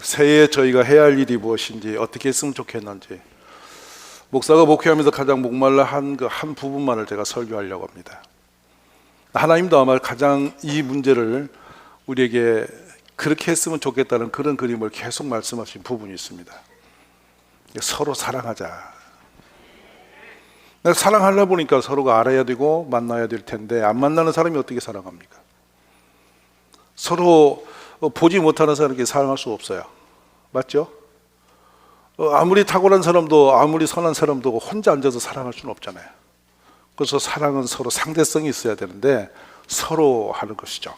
새해 저희가 해야 할 일이 무엇인지, 어떻게 했으면 좋겠는지, 목사가 목회하면서 가장 목말라 한 부분만을 제가 설교하려고 합니다. 하나님도 아마 가장 이 문제를 우리에게 그렇게 했으면 좋겠다는 그런 그림을 계속 말씀하신 부분이 있습니다. 서로 사랑하자. 내가 사랑하려 보니까 서로가 알아야 되고 만나야 될 텐데, 안 만나는 사람이 어떻게 사랑합니까? 서로 보지 못하는 사람에게 사랑할 수 없어요. 맞죠? 아무리 탁월한 사람도, 아무리 선한 사람도 혼자 앉아서 사랑할 수는 없잖아요. 그래서 사랑은 서로 상대성이 있어야 되는데 서로 하는 것이죠.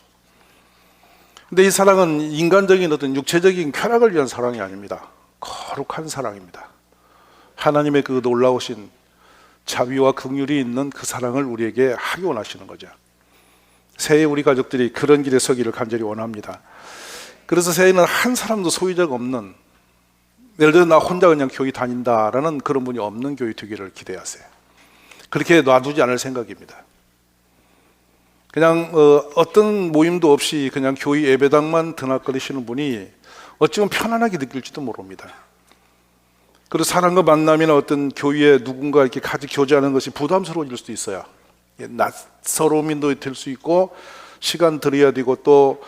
근데 이 사랑은 인간적인 어떤 육체적인 쾌락을 위한 사랑이 아닙니다. 거룩한 사랑입니다. 하나님의 그 놀라우신 자비와 긍휼이 있는 그 사랑을 우리에게 하기 원하시는 거죠. 새해 우리 가족들이 그런 길에 서기를 간절히 원합니다. 그래서 새해는 한 사람도 소유자가 없는, 예를 들어 나 혼자 그냥 교회 다닌다라는 그런 분이 없는 교회 되기를 기대하세요. 그렇게 놔두지 않을 생각입니다. 그냥 어떤 모임도 없이 그냥 교회 예배당만 드나거리시는 분이 어찌 보면 편안하게 느낄지도 모릅니다. 그리고 사람과 만남이나 어떤 교회에 누군가 이렇게 같이 교제하는 것이 부담스러워질 수도 있어요. 낯설음이 될 수 있고, 시간 들여야 되고, 또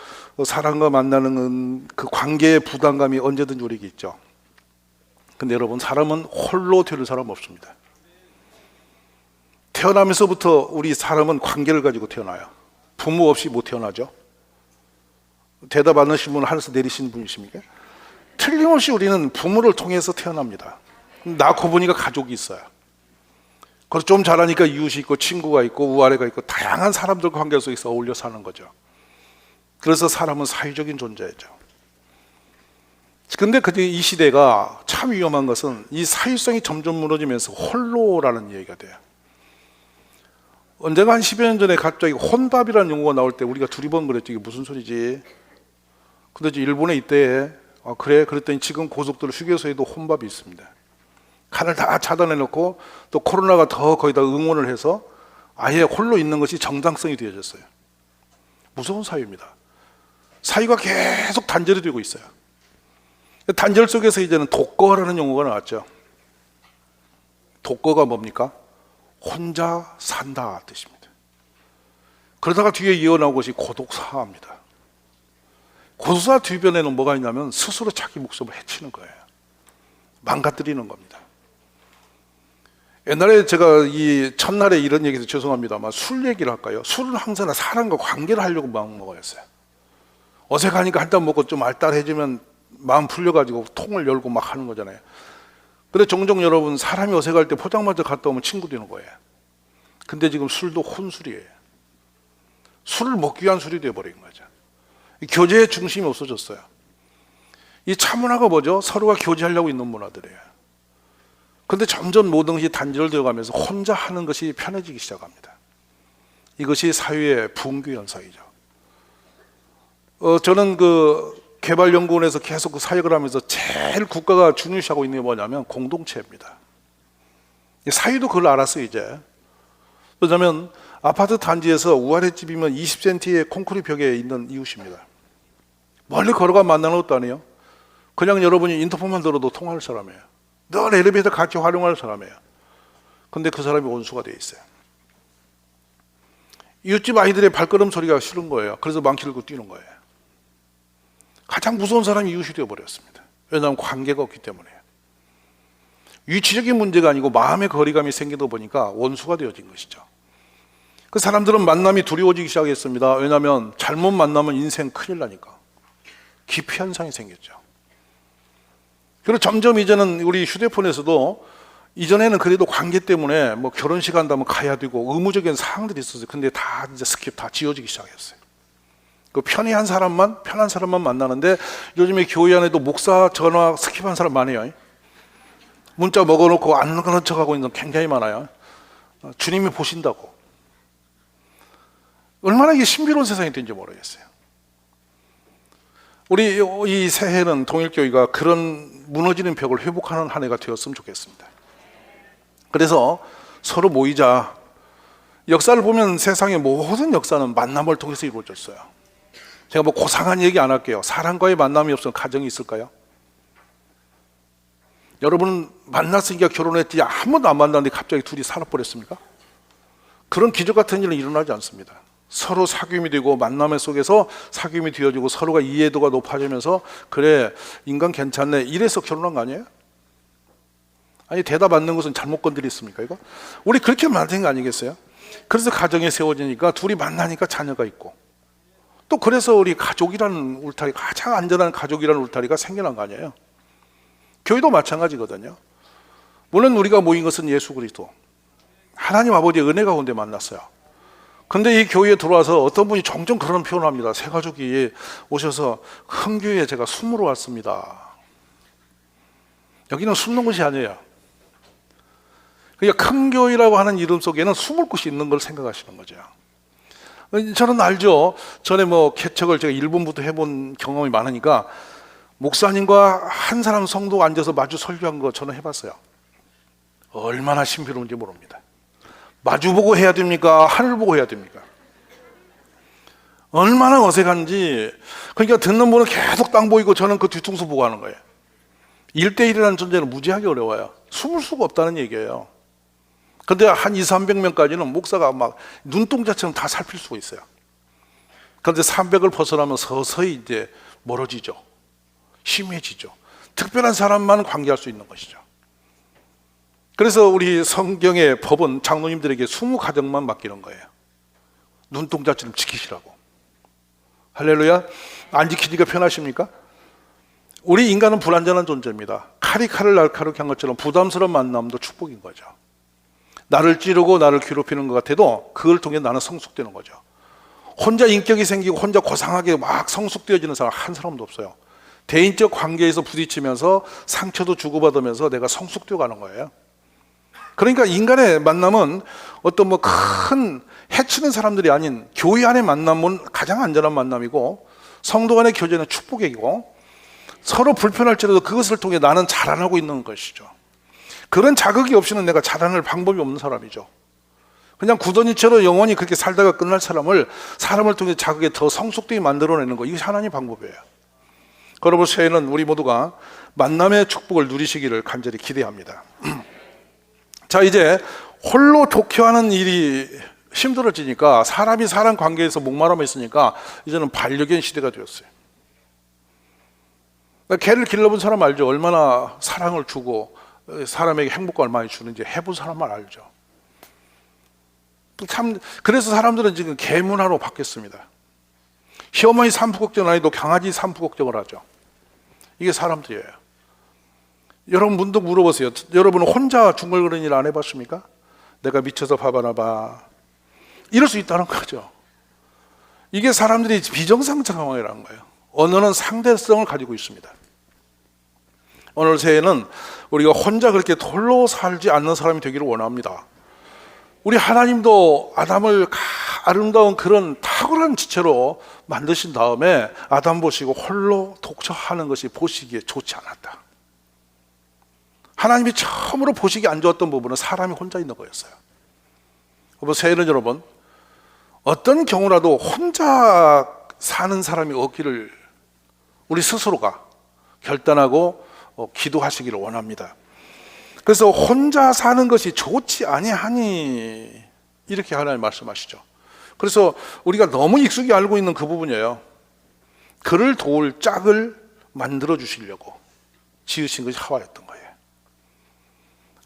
사람과 만나는 그 관계의 부담감이 언제든지 우리에게 있죠. 근데 여러분, 사람은 홀로 될 사람 없습니다. 태어나면서부터 우리 사람은 관계를 가지고 태어나요. 부모 없이 못 태어나죠. 대답 안 하신 분은 하늘에서 내리신 분이십니까? 틀림없이 우리는 부모를 통해서 태어납니다. 낳고 보니까 가족이 있어요. 그래서 좀 자라니까 이웃이 있고 친구가 있고 우아래가 있고 다양한 사람들과 관계 속에서 어울려 사는 거죠. 그래서 사람은 사회적인 존재죠. 근데 이 시대가 참 위험한 것은 이 사회성이 점점 무너지면서 홀로라는 얘기가 돼요. 언젠가 한 10여 년 전에 갑자기 혼밥이라는 용어가 나올 때 우리가 두리번거렸죠. 이게 무슨 소리지? 근데 이제 일본에 이때 그래? 그랬더니 지금 고속도로 휴게소에도 혼밥이 있습니다. 칸을 다 차단해 놓고 또 코로나가 더 거기다 응원을 해서 아예 홀로 있는 것이 정당성이 되어졌어요. 무서운 사회입니다. 사회가 계속 단절이 되고 있어요. 단절 속에서 이제는 독거라는 용어가 나왔죠. 독거가 뭡니까? 혼자 산다 뜻입니다. 그러다가 뒤에 이어나온 것이 고독사입니다. 고독사 뒤변에는 뭐가 있냐면 스스로 자기 목숨을 해치는 거예요. 망가뜨리는 겁니다. 옛날에 제가 이 첫날에 이런 얘기해서 죄송합니다만 술 얘기를 할까요? 술은 항상 사람과 관계를 하려고 마음 먹어였어요. 어색하니까 한 잔 먹고 좀 알딸해지면 마음 풀려가지고 통을 열고 막 하는 거잖아요. 근데 종종 여러분, 사람이 어색할 때 포장마차 갔다 오면 친구 되는 거예요. 근데 지금 술도 혼술이에요. 술을 먹기 위한 술이 되어버린 거죠. 교제의 중심이 없어졌어요. 이 차문화가 뭐죠? 서로가 교제하려고 있는 문화들이에요. 근데 점점 모든 것이 단절되어 가면서 혼자 하는 것이 편해지기 시작합니다. 이것이 사회의 붕괴 현상이죠. 저는 개발연구원에서 계속 사역을 하면서 제일 국가가 중요시하고 있는 게 뭐냐면 공동체입니다. 사회도 그걸 알았어요, 이제. 왜냐하면 아파트 단지에서 우아랫집이면 20cm의 콘크리트 벽에 있는 이웃입니다. 멀리 걸어가 만나는 것도 아니에요. 그냥 여러분이 인터폰만 들어도 통화할 사람이에요. 늘 엘리베이터 같이 활용할 사람이에요. 근데 그 사람이 원수가 돼 있어요. 이웃집 아이들의 발걸음 소리가 싫은 거예요. 그래서 망치 들고 뛰는 거예요. 가장 무서운 사람이 이웃이 되어버렸습니다. 왜냐하면 관계가 없기 때문에요. 위치적인 문제가 아니고 마음의 거리감이 생기다 보니까 원수가 되어진 것이죠. 그 사람들은 만남이 두려워지기 시작했습니다. 왜냐하면 잘못 만나면 인생 큰일 나니까. 기피 현상이 생겼죠. 그리고 점점 이제는 우리 휴대폰에서도, 이전에는 그래도 관계 때문에 뭐 결혼식 한다면 가야 되고 의무적인 사항들이 있었어요. 근데 다 이제 스킵 다 지워지기 시작했어요. 그 편한 사람만 만나는데 요즘에 교회 안에도 목사 전화 스킵한 사람 많아요. 문자 먹어놓고 안 그런 척하고 있는 건 굉장히 많아요. 주님이 보신다고. 얼마나 이게 신비로운 세상이 된지 모르겠어요. 우리 이 새해는 동일교회가 그런 무너지는 벽을 회복하는 한 해가 되었으면 좋겠습니다. 그래서 서로 모이자. 역사를 보면 세상의 모든 역사는 만남을 통해서 이루어졌어요. 제가 뭐 고상한 얘기 안 할게요. 사람과의 만남이 없으면 가정이 있을까요? 여러분 만났으니까 결혼했지 한 번도 안 만났는데 갑자기 둘이 살아버렸습니까? 그런 기적 같은 일은 일어나지 않습니다. 서로 사귐이 되고 만남 속에서 사귐이 되어지고 서로가 이해도가 높아지면서 그래 인간 괜찮네 이래서 결혼한 거 아니에요? 아니 대답 않는 것은 잘못 건드렸습니까 이거? 우리 그렇게 만든 거 아니겠어요? 그래서 가정이 세워지니까 둘이 만나니까 자녀가 있고 또 그래서 우리 가족이라는 울타리 가장 안전한 가족이라는 울타리가 생겨난 거 아니에요? 교회도 마찬가지거든요. 물론 우리가 모인 것은 예수 그리스도 하나님 아버지의 은혜 가운데 만났어요. 근데 이 교회에 들어와서 어떤 분이 종종 그런 표현을 합니다. 새 가족이 오셔서 큰 교회에 제가 숨으러 왔습니다. 여기는 숨는 곳이 아니에요. 그러니까 큰 교회라고 하는 이름 속에는 숨을 곳이 있는 걸 생각하시는 거죠. 저는 알죠. 전에 개척을 제가 1분부터 해본 경험이 많으니까 목사님과 한 사람 성도가 앉아서 마주 설교한 거 저는 해봤어요. 얼마나 신비로운지 모릅니다. 마주보고 해야 됩니까? 하늘 보고 해야 됩니까? 얼마나 어색한지. 그러니까 듣는 분은 계속 땅 보이고 저는 그 뒤통수 보고 하는 거예요. 1대1이라는 존재는 무지하게 어려워요. 숨을 수가 없다는 얘기예요. 근데 한 200~300명까지는 목사가 막 눈동자처럼 다 살필 수가 있어요. 그런데 300을 벗어나면 서서히 이제 멀어지죠. 심해지죠. 특별한 사람만 관계할 수 있는 것이죠. 그래서 우리 성경의 법은 장로님들에게 20가정만 맡기는 거예요. 눈동자처럼 지키시라고. 할렐루야. 안 지키니까 편하십니까? 우리 인간은 불완전한 존재입니다. 칼이 칼을 날카롭게 한 것처럼 부담스러운 만남도 축복인 거죠. 나를 찌르고 나를 괴롭히는 것 같아도 그걸 통해 나는 성숙되는 거죠. 혼자 인격이 생기고 혼자 고상하게 막 성숙되어지는 사람 한 사람도 없어요. 대인적 관계에서 부딪히면서 상처도 주고받으면서 내가 성숙되어 가는 거예요. 그러니까 인간의 만남은 어떤 큰 해치는 사람들이 아닌 교회 안의 만남은 가장 안전한 만남이고 성도 간의 교제는 축복이고 서로 불편할지라도 그것을 통해 나는 자라나고 있는 것이죠. 그런 자극이 없이는 내가 자라날 방법이 없는 사람이죠. 그냥 구더니처럼 영원히 그렇게 살다가 끝날 사람을 통해 자극에 더 성숙되게 만들어내는 거, 이것이 하나님의 방법이에요. 여러분 새해는 우리 모두가 만남의 축복을 누리시기를 간절히 기대합니다. 자, 이제 홀로 독혀하는 일이 힘들어지니까 사람이 사람 관계에서 목마름에 있으니까 이제는 반려견 시대가 되었어요. 개를 길러본 사람 알죠? 얼마나 사랑을 주고 사람에게 행복감을 많이 주는지 해본 사람만 알죠. 참 그래서 사람들은 지금 개 문화로 바뀌었습니다. 시어머니 산후걱정 안 해도 강아지 산후걱정을 하죠. 이게 사람들이에요. 여러분 문득 물어보세요. 여러분은 혼자 중얼거리는 일 안 해봤습니까? 내가 미쳐서 밥하나 봐. 이럴 수 있다는 거죠. 이게 사람들이 비정상 상황이라는 거예요. 언어는 상대성을 가지고 있습니다. 오늘 새해는 우리가 혼자 그렇게 홀로 살지 않는 사람이 되기를 원합니다. 우리 하나님도 아담을 아름다운 그런 탁월한 지체로 만드신 다음에 아담 보시고 홀로 독처하는 것이 보시기에 좋지 않았다. 하나님이 처음으로 보시기 안 좋았던 부분은 사람이 혼자 있는 거였어요. 새해는 여러분 어떤 경우라도 혼자 사는 사람이 없기를 우리 스스로가 결단하고 기도하시기를 원합니다. 그래서 혼자 사는 것이 좋지 아니하니 이렇게 하나님 말씀하시죠. 그래서 우리가 너무 익숙히 알고 있는 그 부분이에요. 그를 도울 짝을 만들어 주시려고 지으신 것이 하와였던 거예요.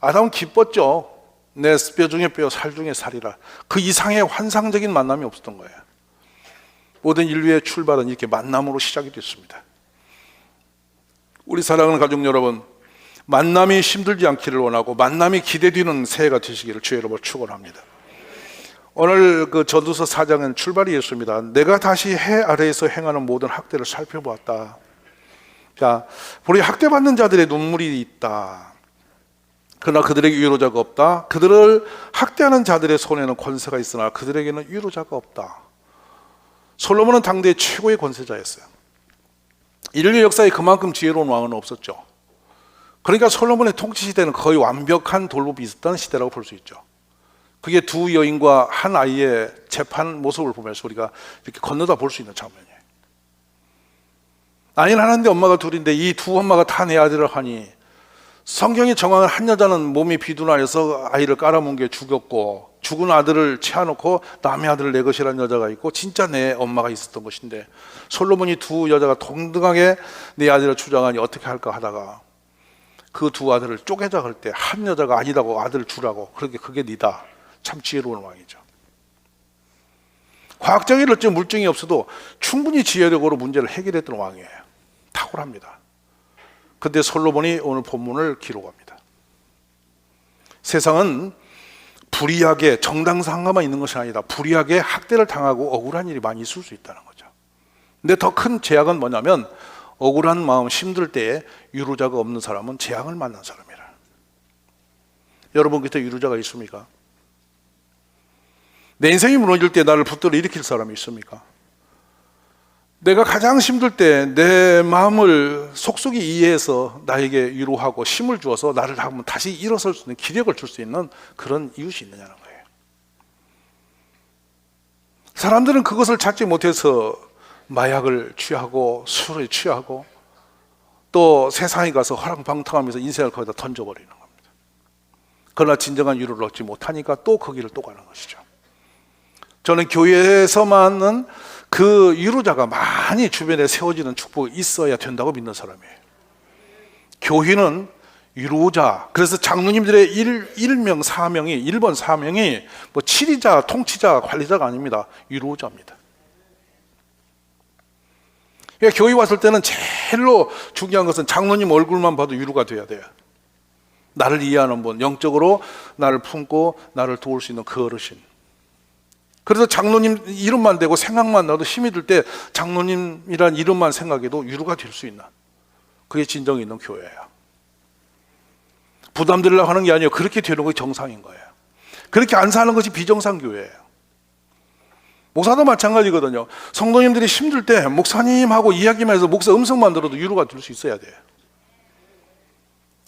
아담은 기뻤죠. 내 뼈 중에 뼈, 살 중에 살이라. 그 이상의 환상적인 만남이 없었던 거예요. 모든 인류의 출발은 이렇게 만남으로 시작이 됐습니다. 우리 사랑하는 가족 여러분, 만남이 힘들지 않기를 원하고 만남이 기대되는 새해가 되시기를 주의 이름으로 축원합니다. 오늘 그 전도서 4장은 출발이었습니다. 내가 다시 해 아래에서 행하는 모든 학대를 살펴보았다. 자, 우리 학대받는 자들의 눈물이 있다. 그러나 그들에게 위로자가 없다. 그들을 학대하는 자들의 손에는 권세가 있으나 그들에게는 위로자가 없다. 솔로몬은 당대 최고의 권세자였어요. 인류 역사에 그만큼 지혜로운 왕은 없었죠. 그러니까 솔로몬의 통치 시대는 거의 완벽한 돌보기 있었다는 시대라고 볼 수 있죠. 그게 두 여인과 한 아이의 재판 모습을 보면서 우리가 이렇게 건너다 볼 수 있는 장면이에요. 아이는 하나인데 엄마가 둘인데 이 두 엄마가 다 내 아들을 하니 성경이 정황을 한 여자는 몸이 비둔하여서 아이를 깔아뭉개 죽였고, 죽은 아들을 채워놓고 남의 아들을 내 것이라는 여자가 있고, 진짜 내 엄마가 있었던 것인데, 솔로몬이 두 여자가 동등하게 내 아들을 주장하니 어떻게 할까 하다가 그 두 아들을 쪼개자 할 때 한 여자가 아니다고 아들을 주라고, 그렇게 그게 니다. 참 지혜로운 왕이죠. 과학적인 어떤 물증이 없어도 충분히 지혜력으로 문제를 해결했던 왕이에요. 탁월합니다. 근데 솔로몬이 오늘 본문을 기록합니다. 세상은 불의하게 정당상가만 있는 것이 아니다. 불의하게 학대를 당하고 억울한 일이 많이 있을 수 있다는 거죠. 근데 더 큰 제약은 뭐냐면, 억울한 마음 힘들 때에 유로자가 없는 사람은 재앙을 만난 사람이라. 여러분 곁에 유로자가 있습니까? 내 인생이 무너질 때 나를 붙들어 일으킬 사람이 있습니까? 내가 가장 힘들 때 내 마음을 속속이 이해해서 나에게 위로하고 힘을 주어서 나를 한번 다시 일어설 수 있는 기력을 줄 수 있는 그런 이웃이 있느냐는 거예요. 사람들은 그것을 찾지 못해서 마약을 취하고 술에 취하고 또 세상에 가서 허랑방탕하면서 인생을 거기다 던져버리는 겁니다. 그러나 진정한 위로를 얻지 못하니까 또 거기를 또 가는 것이죠. 저는 교회에서만은 그 위로자가 많이 주변에 세워지는 축복이 있어야 된다고 믿는 사람이에요. 교회는 위로자, 그래서 장로님들의 일명 사명이 1번 사명이 뭐 치리자, 통치자, 관리자가 아닙니다. 위로자입니다. 그러니까 교회 왔을 때는 제일로 중요한 것은 장로님 얼굴만 봐도 위로가 돼야 돼요. 나를 이해하는 분, 영적으로 나를 품고 나를 도울 수 있는 그 어르신. 그래서 장로님 이름만 대고 생각만 나도 힘이 들 때 장로님이란 이름만 생각해도 위로가 될 수 있는, 그게 진정 있는 교회예요. 부담 드리려고 하는 게 아니에요. 그렇게 되는 것이 정상인 거예요. 그렇게 안 사는 것이 비정상 교회예요. 목사도 마찬가지거든요. 성도님들이 힘들 때 목사님하고 이야기만 해서 목사 음성만 들어도 위로가 될 수 있어야 돼요.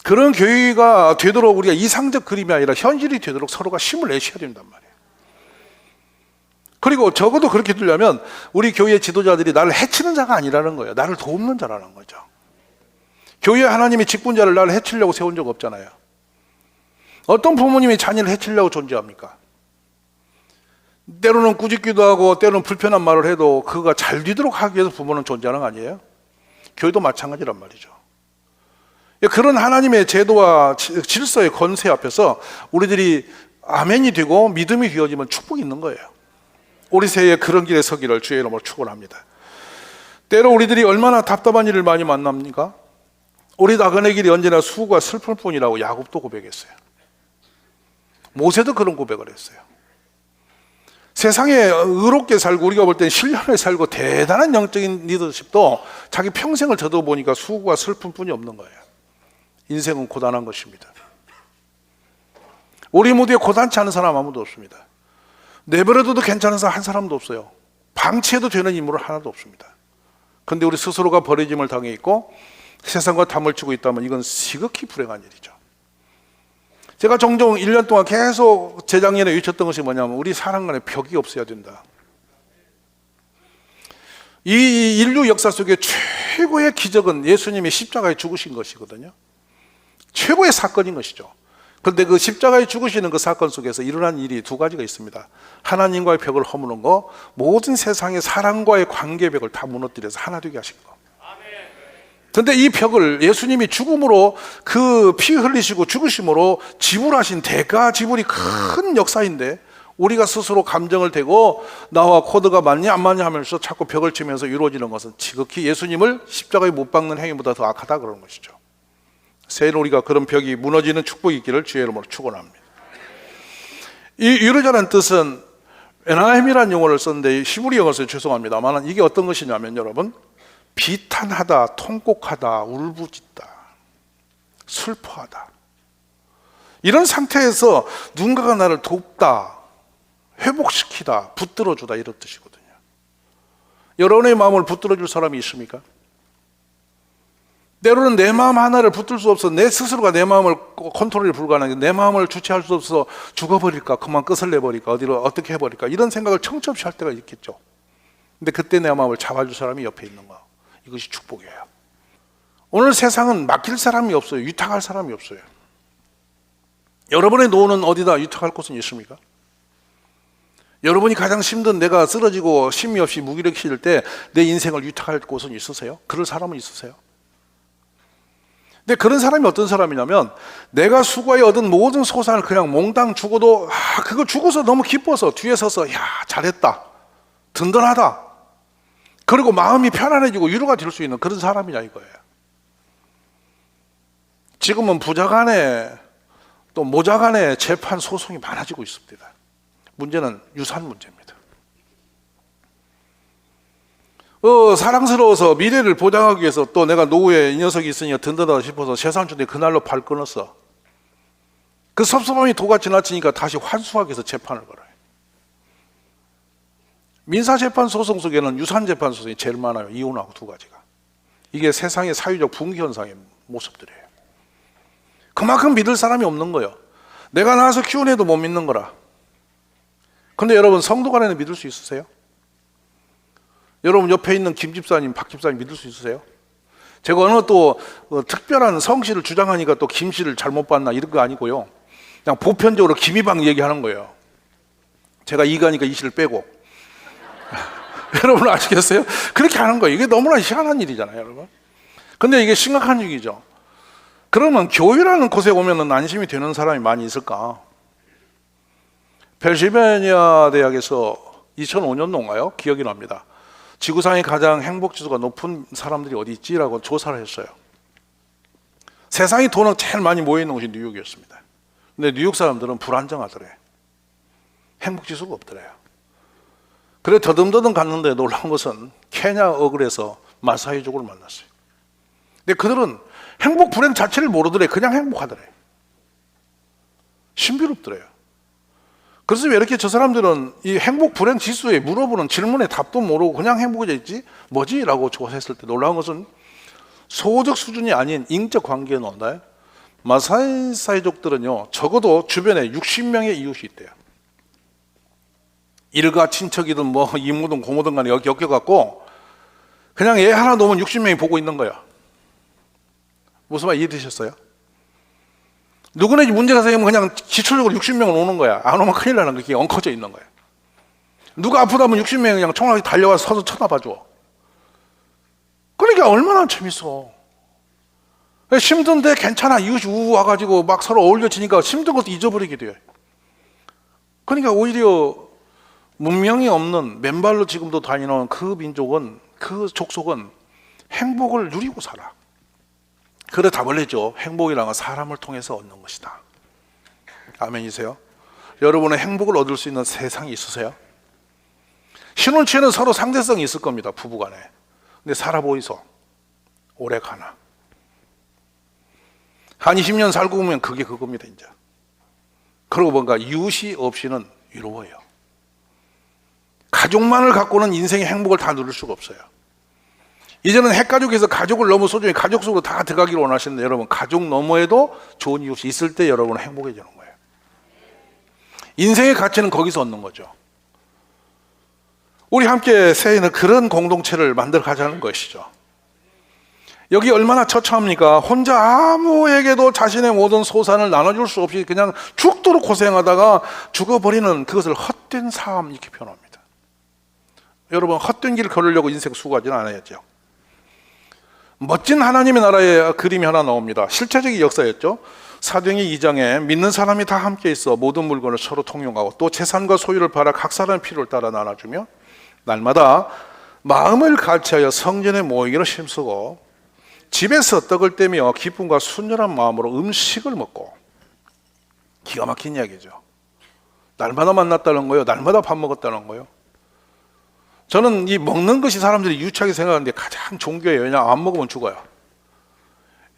그런 교회가 되도록 우리가 이상적 그림이 아니라 현실이 되도록 서로가 힘을 내셔야 된단 말이에요. 그리고 적어도 그렇게 되려면 우리 교회 지도자들이 나를 해치는 자가 아니라는 거예요. 나를 돕는 자라는 거죠. 교회 하나님이 직분자를 나를 해치려고 세운 적 없잖아요. 어떤 부모님이 자녀를 해치려고 존재합니까? 때로는 꾸짖기도 하고 때로는 불편한 말을 해도 그가 잘 되도록 하기 위해서 부모는 존재하는 거 아니에요? 교회도 마찬가지란 말이죠. 그런 하나님의 제도와 질서의 권세 앞에서 우리들이 아멘이 되고 믿음이 되어지면 축복이 있는 거예요. 우리 새해 그런 길에 서기를 주의 이름으로 축원합니다. 때로 우리들이 얼마나 답답한 일을 많이 만납니까? 우리 나그네 길이 언제나 수고가 슬플 뿐이라고 야곱도 고백했어요. 모세도 그런 고백을 했어요. 세상에 의롭게 살고 우리가 볼 땐 신령하게 살고 대단한 영적인 리더십도 자기 평생을 저도 보니까 수고가 슬픈 뿐이 없는 거예요. 인생은 고단한 것입니다. 우리 무대에 고단치 않은 사람 아무도 없습니다. 내버려둬도 괜찮은 사람 한 사람도 없어요. 방치해도 되는 인물은 하나도 없습니다. 그런데 우리 스스로가 버려짐을 당해 있고 세상과 담을 치고 있다면 이건 지극히 불행한 일이죠. 제가 종종 1년 동안 계속 재작년에 외쳤던 것이 뭐냐면 우리 사람 간에 벽이 없어야 된다. 이 인류 역사 속에 최고의 기적은 예수님이 십자가에 죽으신 것이거든요. 최고의 사건인 것이죠. 그런데 그 십자가에 죽으시는 그 사건 속에서 일어난 일이 두 가지가 있습니다. 하나님과의 벽을 허무는 거, 모든 세상의 사람과의 관계 벽을 다 무너뜨려서 하나 되게 하신 거. 그런데 이 벽을 예수님이 죽음으로 그 피 흘리시고 죽으심으로 지불하신 대가 지불이 큰 역사인데 우리가 스스로 감정을 대고 나와 코드가 맞냐 안 맞냐 하면서 자꾸 벽을 치면서 이루어지는 것은 지극히 예수님을 십자가에 못 박는 행위보다 더 악하다 그러는 것이죠. 새해는 우리가 그런 벽이 무너지는 축복이 있기를 주의 이름으로 축원합니다. 이 위로자라는 뜻은 에나임이라는 용어를 썼는데 히브리 영어를 써서 죄송합니다만 이게 어떤 것이냐면 여러분 비탄하다, 통곡하다, 울부짖다, 슬퍼하다 이런 상태에서 누군가가 나를 돕다, 회복시키다, 붙들어주다 이런 뜻이거든요. 여러분의 마음을 붙들어줄 사람이 있습니까? 때로는 내 마음 하나를 붙들 수 없어 내 스스로가 내 마음을 컨트롤이 불가능해 내 마음을 주체할 수 없어 죽어버릴까 그만 끝을 내버릴까 어디로 어떻게 해버릴까 이런 생각을 청첩시 할 때가 있겠죠. 근데 그때 내 마음을 잡아줄 사람이 옆에 있는 거 이것이 축복이에요. 오늘 세상은 맡길 사람이 없어요. 위탁할 사람이 없어요. 여러분의 노후는 어디다 위탁할 곳은 있습니까? 여러분이 가장 힘든, 내가 쓰러지고 쉼이 없이 무기력해질 때 내 인생을 위탁할 곳은 있으세요? 그럴 사람은 있으세요? 근데 그런 사람이 어떤 사람이냐면, 내가 수고해 얻은 모든 소산을 그냥 몽땅 주고도 그거 주고서 너무 기뻐서 뒤에 서서 야 잘했다, 든든하다, 그리고 마음이 편안해지고 위로가 될 수 있는 그런 사람이냐 이거예요. 지금은 부자 간에 또 모자 간에 재판 소송이 많아지고 있습니다. 문제는 유산 문제입니다. 사랑스러워서 미래를 보장하기 위해서 또 내가 노후에 이 녀석이 있으니까 든든하다 싶어서 재산 주는데 그날로 발 끊었어. 그 섭섭함이 도가 지나치니까 다시 환수하기 위해서 재판을 걸어요. 민사재판 소송 속에는 유산재판 소송이 제일 많아요. 이혼하고 두 가지가. 이게 세상의 사회적 붕괴 현상의 모습들이에요. 그만큼 믿을 사람이 없는 거예요. 내가 낳아서 키운 애도 못 믿는 거라. 근데 여러분, 성도 간에는 믿을 수 있으세요? 여러분 옆에 있는 김 집사님, 박 집사님 믿을 수 있으세요? 제가 어느 또 특별한 성씨를 주장하니까 또 김씨를 잘못 봤나 이런 거 아니고요. 그냥 보편적으로 김이방 얘기하는 거예요. 제가 이가니까 이씨를 빼고. 여러분 아시겠어요? 그렇게 하는 거예요. 이게 너무나 희한한 일이잖아요, 여러분. 근데 이게 심각한 얘기죠. 그러면 교회라는 곳에 오면 안심이 되는 사람이 많이 있을까? 펜실베니아 대학에서 2005년도인가요? 기억이 납니다. 지구상의 가장 행복지수가 높은 사람들이 어디 있지라고 조사를 했어요. 세상에 돈은 제일 많이 모여있는 곳이 뉴욕이었습니다. 근데 뉴욕 사람들은 불안정하더래. 행복지수가 없더래요. 그래 더듬더듬 갔는데 놀라운 것은 케냐 어글에서 마사이족을 만났어요. 근데 그들은 행복 불행 자체를 모르더래. 그냥 행복하더래. 신비롭더래요. 그래서 왜 이렇게 저 사람들은 이 행복 불행 지수에 물어보는 질문에 답도 모르고 그냥 행복해져 있지? 뭐지? 라고 조사했을 때 놀라운 것은 소득 수준이 아닌 인적 관계에 나온다요. 마사이족들은요 적어도 주변에 60명의 이웃이 있대요. 일가 친척이든 뭐 이모든 고모든 간에 엮여갖고 그냥 애 하나 놓으면 60명이 보고 있는 거야. 무슨 말 이해되셨어요? 누구나 문제가 생기면 그냥 기초적으로 60명은 오는 거야. 안 오면 큰일 나는 게 엉커져 있는 거야. 누가 아프다면 60명이 그냥 총알이 달려와서 서서 쳐다봐줘. 그러니까 얼마나 재밌어. 힘든데 괜찮아. 이웃이 우우 와가지고 막 서로 어울려지니까 힘든 것도 잊어버리게 돼요. 그러니까 오히려 문명이 없는 맨발로 지금도 다니는 그 민족은, 그 족속은 행복을 누리고 살아. 그래 답을 내죠. 행복이란 건 사람을 통해서 얻는 것이다. 아멘이세요? 여러분은 행복을 얻을 수 있는 세상이 있으세요? 신혼초에는 서로 상대성이 있을 겁니다. 부부간에. 근데 살아보이소. 오래 가나. 한 20년 살고 보면 그게 그겁니다. 이제. 그러고 뭔가 이웃이 없이는 위로워요. 가족만을 갖고는 인생의 행복을 다 누릴 수가 없어요. 이제는 핵가족에서 가족을 너무 소중히 가족 속으로 다 들어가기를 원하시는데 여러분 가족 너머에도 좋은 이웃이 있을 때 여러분은 행복해지는 거예요. 인생의 가치는 거기서 얻는 거죠. 우리 함께 새해에는 그런 공동체를 만들어 가자는 것이죠. 여기 얼마나 처참합니까? 혼자 아무에게도 자신의 모든 소산을 나눠줄 수 없이 그냥 죽도록 고생하다가 죽어버리는 그것을 헛된 삶 이렇게 표현합니다. 여러분 헛된 길을 걸으려고 인생 수고하지는 않아야죠. 멋진 하나님의 나라의 그림이 하나 나옵니다. 실체적인 역사였죠. 사도행전 2장에 믿는 사람이 다 함께 있어 모든 물건을 서로 통용하고 또 재산과 소유를 팔아 각 사람의 필요를 따라 나눠주며 날마다 마음을 같이하여 성전에 모이기로 힘쓰고 집에서 떡을 떼며 기쁨과 순전한 마음으로 음식을 먹고. 기가 막힌 이야기죠. 날마다 만났다는 거예요. 날마다 밥 먹었다는 거예요. 저는 이 먹는 것이 사람들이 유치하게 생각하는데 가장 좋은 게 왜냐? 안 먹으면 죽어요.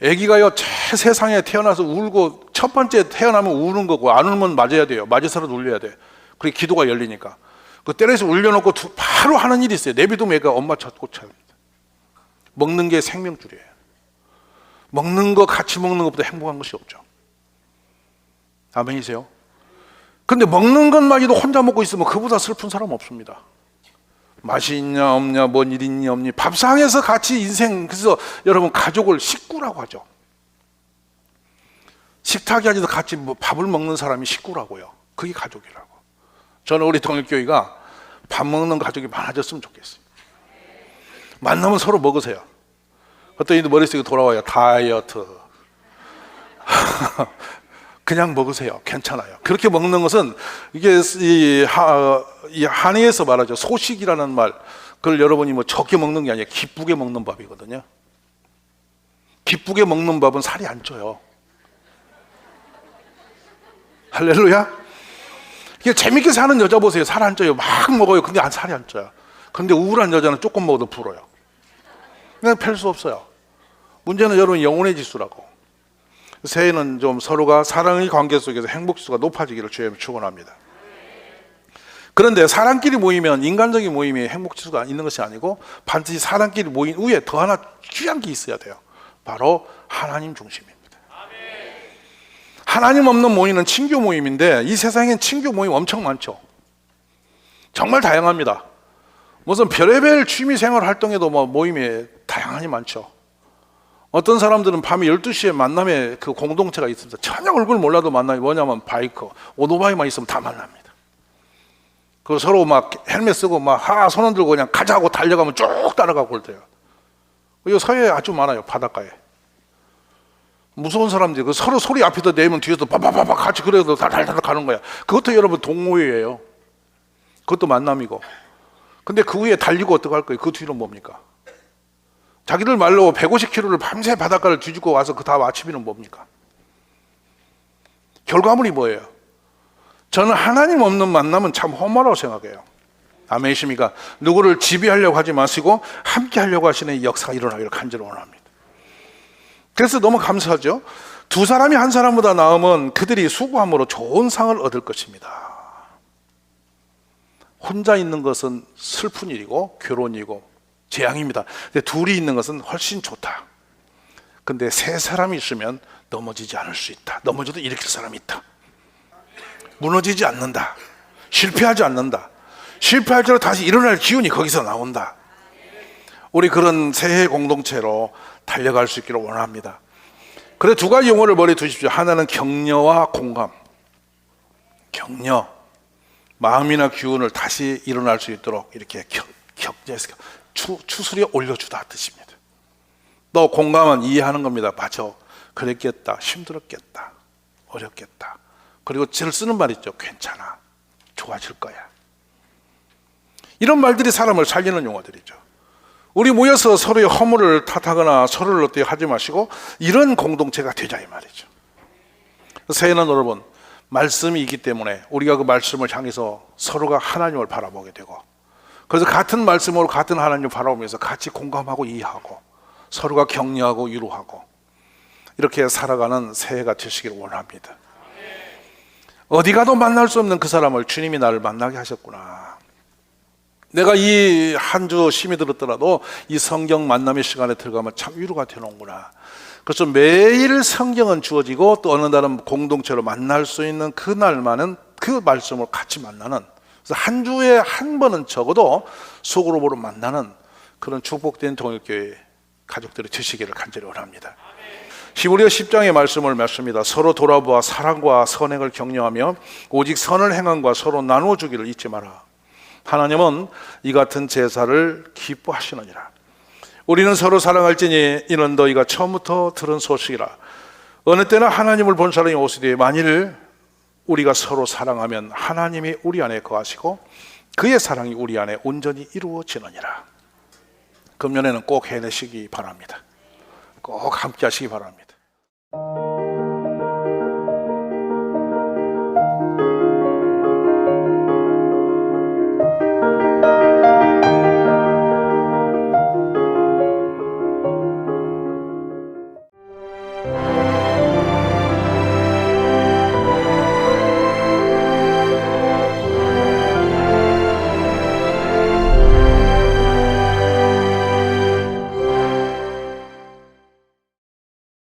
아기가요 세상에 태어나서 울고 첫 번째 태어나면 우는 거고 안 울면 맞아야 돼요. 맞아서라도 울려야 돼. 그게 기도가 열리니까. 그 때려서 울려놓고 바로 하는 일이 있어요. 내비두면 애가 엄마 찾고 찾습니다. 먹는 게 생명줄이에요. 먹는 거 같이 먹는 것보다 행복한 것이 없죠. 아멘이세요? 근데 먹는 것마저도 혼자 먹고 있으면 그보다 슬픈 사람 없습니다. 맛이 있냐 없냐, 뭔 일 있니 없니, 밥상에서 같이 인생, 그래서 여러분 가족을 식구라고 하죠. 식탁이 아니라 같이 밥을 먹는 사람이 식구라고요. 그게 가족이라고. 저는 우리 동일교회가 밥 먹는 가족이 많아졌으면 좋겠어요. 만나면 서로 먹으세요. 어떤 머릿속에 돌아와요. 다이어트. 그냥 먹으세요. 괜찮아요. 그렇게 먹는 것은 이게 이 한의에서 말하죠. 소식이라는 말. 그걸 여러분이 뭐 적게 먹는 게 아니라 기쁘게 먹는 밥이거든요. 기쁘게 먹는 밥은 살이 안 쪄요. 할렐루야. 이게 재밌게 사는 여자 보세요. 살 안 쪄요. 막 먹어요. 근데 살이 안 쪄요. 근데 우울한 여자는 조금 먹어도 불어요. 그냥 펼 수 없어요. 문제는 여러분 영혼의 지수라고. 새해는 좀 서로가 사랑의 관계 속에서 행복지수가 높아지기를 주님을 축원합니다. 그런데 사람끼리 모이면 인간적인 모임이 행복지수가 있는 것이 아니고 반드시 사람끼리 모인 후에 더 하나 귀한 게 있어야 돼요. 바로 하나님 중심입니다. 하나님 없는 모임은 친교 모임인데 이 세상엔 친교 모임 엄청 많죠. 정말 다양합니다. 무슨 별의별 취미생활 활동에도 뭐 모임이 다양하니 많죠. 어떤 사람들은 밤에 12시에 만남의 그 공동체가 있습니다. 전혀 얼굴 몰라도 만남이 뭐냐면 바이크, 오토바이만 있으면 다 만납니다. 그 서로 막 헬멧 쓰고 막 손 흔들고 그냥 가자고 달려가면 쭉 따라가고 그래요. 이거 서해에 아주 많아요. 바닷가에. 무서운 사람들이 그 서로 소리 앞에다 내면 뒤에서 바바바바 같이 그래도 달달달 가는 거야. 그것도 여러분 동호회예요. 그것도 만남이고. 근데 그 위에 달리고 어떡할 거예요? 그 뒤로 뭡니까? 자기들 말로 150km를 밤새 바닷가를 뒤집고 와서 그 다음 아침에는 뭡니까? 결과물이 뭐예요? 저는 하나님 없는 만남은 참 험하다고 생각해요. 아멘이십니까? 누구를 지배하려고 하지 마시고 함께 하려고 하시는 이 역사가 일어나기를 간절히 원합니다. 그래서 너무 감사하죠. 두 사람이 한 사람보다 나으면 그들이 수고함으로 좋은 상을 얻을 것입니다. 혼자 있는 것은 슬픈 일이고 괴로운 재앙입니다. 근데 둘이 있는 것은 훨씬 좋다. 근데 세 사람이 있으면 넘어지지 않을 수 있다. 넘어져도 일으킬 사람이 있다. 무너지지 않는다. 실패하지 않는다. 실패할지라도 다시 일어날 기운이 거기서 나온다. 우리 그런 새해 공동체로 달려갈 수 있기를 원합니다. 그래 두 가지 용어를 머리에 두십시오. 하나는 격려와 공감. 격려, 마음이나 기운을 다시 일어날 수 있도록 이렇게 격려해서 추스려 올려주다 뜻입니다. 또 공감은 이해하는 겁니다. 맞아, 그랬겠다, 힘들었겠다, 어렵겠다. 그리고 제일 쓰는 말 있죠. 괜찮아, 좋아질 거야. 이런 말들이 사람을 살리는 용어들이죠. 우리 모여서 서로의 허물을 탓하거나 서로를 어떻게 하지 마시고 이런 공동체가 되자 이 말이죠. 새해는 여러분 말씀이 있기 때문에 우리가 그 말씀을 향해서 서로가 하나님을 바라보게 되고, 그래서 같은 말씀으로 같은 하나님을 바라보면서 같이 공감하고 이해하고 서로가 격려하고 위로하고 이렇게 살아가는 새해가 되시기를 원합니다. 어디 가도 만날 수 없는 그 사람을 주님이 나를 만나게 하셨구나. 내가 이 한 주 심히 들었더라도 이 성경 만남의 시간에 들어가면 참 위로가 되는구나. 그래서 매일 성경은 주어지고 또 어느 날은 공동체로 만날 수 있는 그날만은 그 말씀을 같이 만나는, 그래서 한 주에 한 번은 적어도 속으로 보러 만나는 그런 축복된 동일교회 가족들이 되시기를 간절히 원합니다. 히브리서 10장의 말씀을 맺습니다. 서로 돌아보아 사랑과 선행을 격려하며 오직 선을 행함과 서로 나누어 주기를 잊지 마라. 하나님은 이 같은 제사를 기뻐하시느니라. 우리는 서로 사랑할지니 이는 너희가 처음부터 들은 소식이라. 어느 때나 하나님을 본 사람이 오시되 만일 우리가 서로 사랑하면 하나님이 우리 안에 거하시고 그의 사랑이 우리 안에 온전히 이루어지느니라. 금년에는 꼭 해내시기 바랍니다. 꼭 함께 하시기 바랍니다.